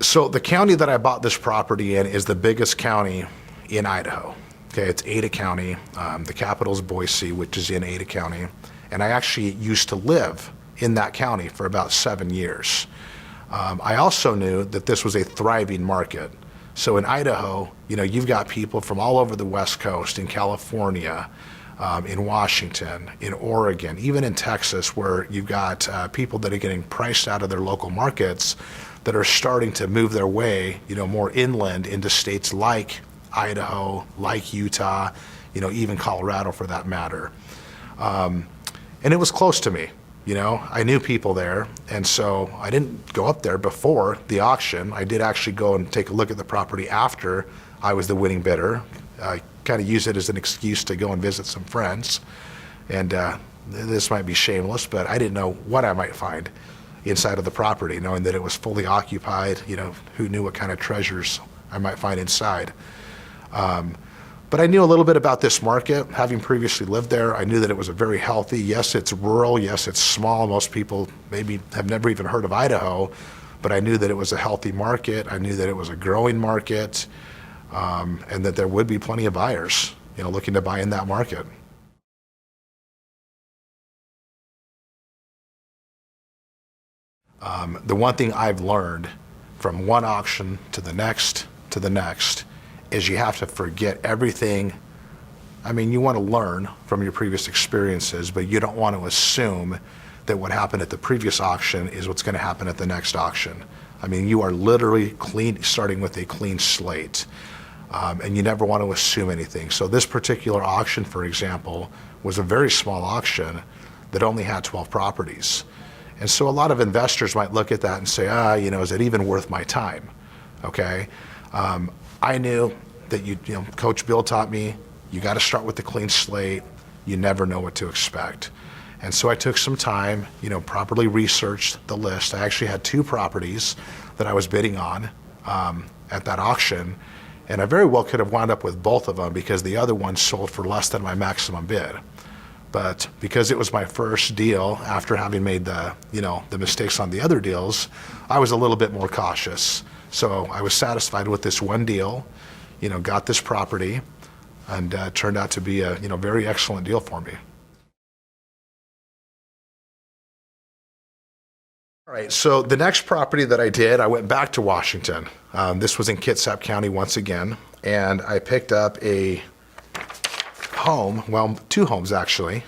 So the county that I bought this property in is the biggest county in Idaho. Okay, it's Ada County. The capital is Boise, which is in Ada County. And I actually used to live in that county for about 7 years. I also knew that this was a thriving market. So in Idaho, you've got people from all over the West Coast, in California, in Washington, in Oregon, even in Texas, where you've got people that are getting priced out of their local markets that are starting to move their way, more inland into states like Idaho, like Utah, even Colorado for that matter. And it was close to me. I knew people there, and so I didn't go up there before the auction. I did actually go and take a look at the property after I was the winning bidder. I kind of used it as an excuse to go and visit some friends, and this might be shameless, but I didn't know what I might find inside of the property, knowing that it was fully occupied. Who knew what kind of treasures I might find inside. But I knew a little bit about this market, having previously lived there. I knew that it was a very healthy, yes, it's rural, yes, it's small. Most people maybe have never even heard of Idaho, but I knew that it was a healthy market. I knew that it was a growing market, and that there would be plenty of buyers, looking to buy in that market. The one thing I've learned from one auction to the next, is you have to forget everything. I mean, you want to learn from your previous experiences, but you don't want to assume that what happened at the previous auction is what's going to happen at the next auction. I mean, you are literally starting with a clean slate, and you never want to assume anything. So this particular auction, for example, was a very small auction that only had 12 properties. And so a lot of investors might look at that and say, is it even worth my time? Okay. I knew that Coach Bill taught me, you got to start with the clean slate. You never know what to expect. And so I took some time, properly researched the list. I actually had 2 properties that I was bidding on at that auction. And I very well could have wound up with both of them because the other one sold for less than my maximum bid. But because it was my first deal after having made the mistakes on the other deals, I was a little bit more cautious. So I was satisfied with this one deal, got this property, and turned out to be a very excellent deal for me. All right, so the next property that I did, I went back to Washington. This was in Kitsap County once again, and I picked up a home, well, 2 homes actually,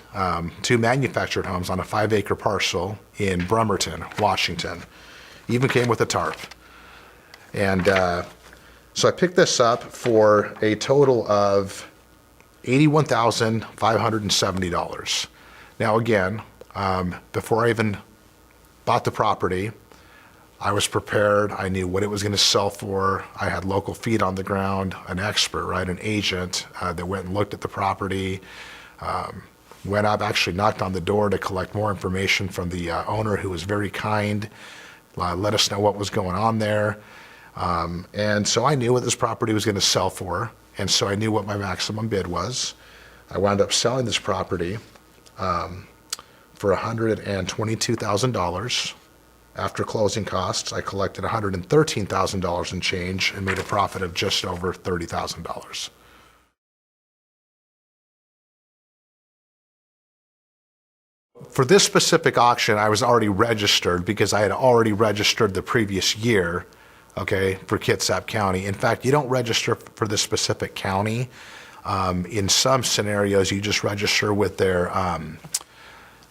2 manufactured homes on a 5-acre parcel in Bremerton, Washington. Even came with a tarp. And so I picked this up for a total of $81,570. Now again, before I even bought the property, I was prepared. I knew what it was going to sell for. I had local feet on the ground, an expert, right, an agent that went and looked at the property. Went up, actually knocked on the door to collect more information from the owner, who was very kind, let us know what was going on there. And so I knew what this property was going to sell for, and so I knew what my maximum bid was. I wound up selling this property for $122,000. After closing costs, I collected $113,000 in change and made a profit of just over $30,000. For this specific auction, I was already registered because I had already registered the previous year, okay, for Kitsap County. In fact, you don't register for this specific county. In some scenarios, you just register with their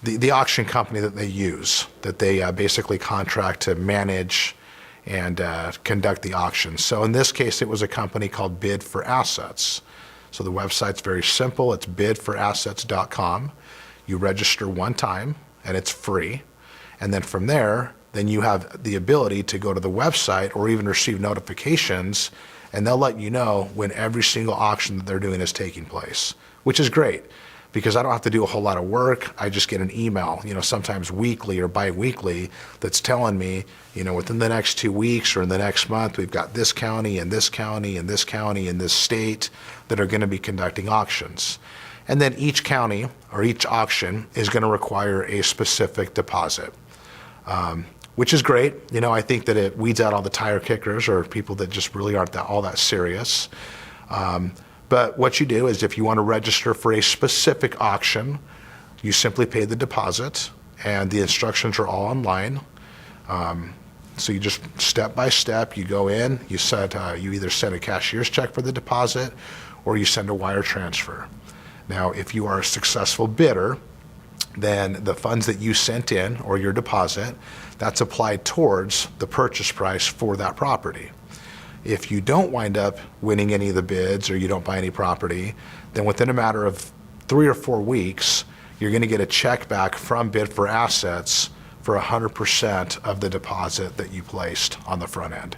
the auction company that they use, that they basically contract to manage and conduct the auction. So in this case, it was a company called Bid for Assets. So the website's very simple. It's bidforassets.com. You register one time, and it's free. And then from there, then you have the ability to go to the website or even receive notifications, and they'll let you know when every single auction that they're doing is taking place, which is great because I don't have to do a whole lot of work. I just get an email, sometimes weekly or bi-weekly, that's telling me, within the next 2 weeks or in the next month, we've got this county and this county and this county and this state that are going to be conducting auctions. And then each county or each auction is going to require a specific deposit. which is great. I think that it weeds out all the tire kickers or people that just really aren't all that serious. But what you do is if you want to register for a specific auction, you simply pay the deposit, and the instructions are all online. So you just step by step, you go in, you either send a cashier's check for the deposit or you send a wire transfer. Now, if you are a successful bidder, then the funds that you sent in or your deposit, that's applied towards the purchase price for that property. If you don't wind up winning any of the bids or you don't buy any property, then within a matter of 3 or 4 weeks, you're going to get a check back from Bid for Assets for 100% of the deposit that you placed on the front end.